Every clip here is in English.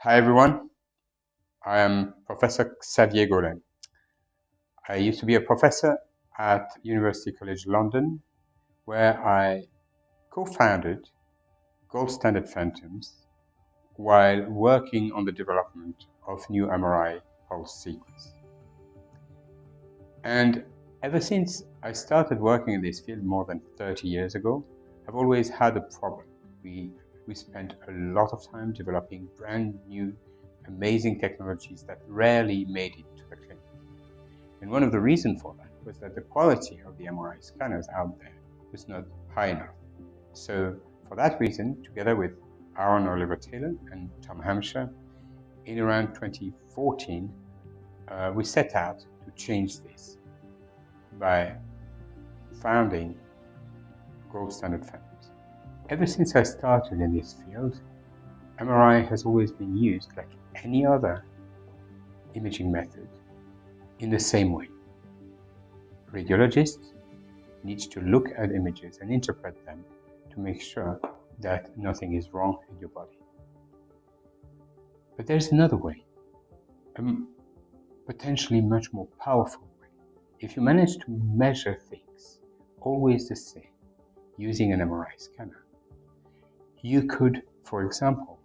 Hi everyone, I am Professor Xavier Golay. I used to be a professor at University College London, where I co-founded Gold Standard Phantoms while working on the development of new MRI pulse sequence. And ever since I started working in this field more than 30 years ago, I've always had a problem. We spent a lot of time developing brand new, amazing technologies that rarely made it to the clinic. And one of the reasons for that was that the quality of the MRI scanners out there was not high enough. So for that reason, together with Aaron Oliver Taylor and Tom Hampshire, in around 2014, we set out to change this by founding Gold Standard Phantoms. Ever since I started in this field, MRI has always been used like any other imaging method in the same way. Radiologists need to look at images and interpret them to make sure that nothing is wrong in your body. But there's another way, a potentially much more powerful way. If you manage to measure things always the same using an MRI scanner, you could, for example,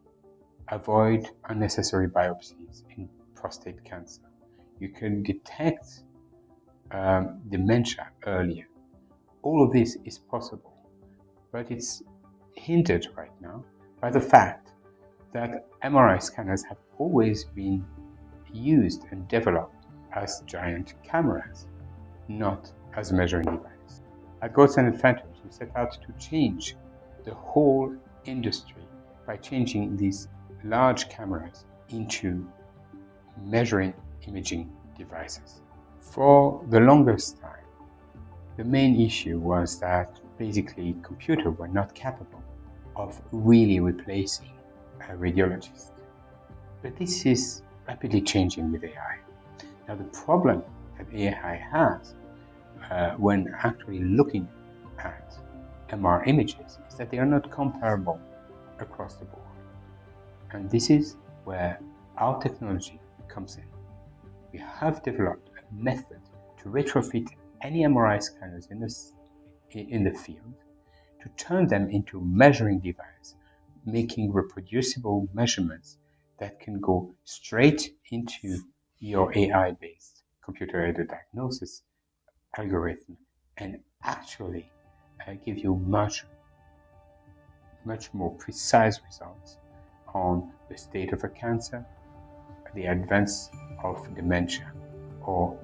avoid unnecessary biopsies in prostate cancer. You can detect dementia earlier. All of this is possible, but it's hindered right now by the fact that MRI scanners have always been used and developed as giant cameras, not as a measuring device. At Gold Standard Phantoms, we set out to change the whole industry by changing these large cameras into measuring imaging devices. For the longest time, the main issue was that basically computers were not capable of really replacing a radiologist. But this is rapidly changing with AI. Now the problem that AI has when actually looking at MR images is that they are not comparable across the board. And this is where our technology comes in. We have developed a method to retrofit any MRI scanners in the field to turn them into a measuring device, making reproducible measurements that can go straight into your AI-based computer-aided diagnosis algorithm and actually give you much more precise results on the state of a cancer, the advance of dementia, or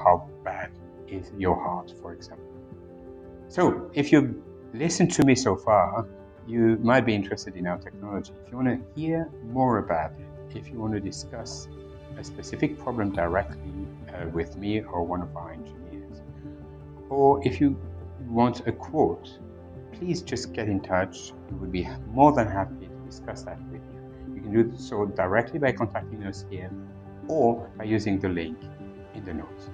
how bad is your heart, for example. So if you listened to me so far, you might be interested in our technology. If you want to hear more about it, if you want to discuss a specific problem directly with me or one of our engineers, or if you want a quote, please just get in touch. We would be more than happy to discuss that with you. You can do so directly by contacting us here or by using the link in the notes.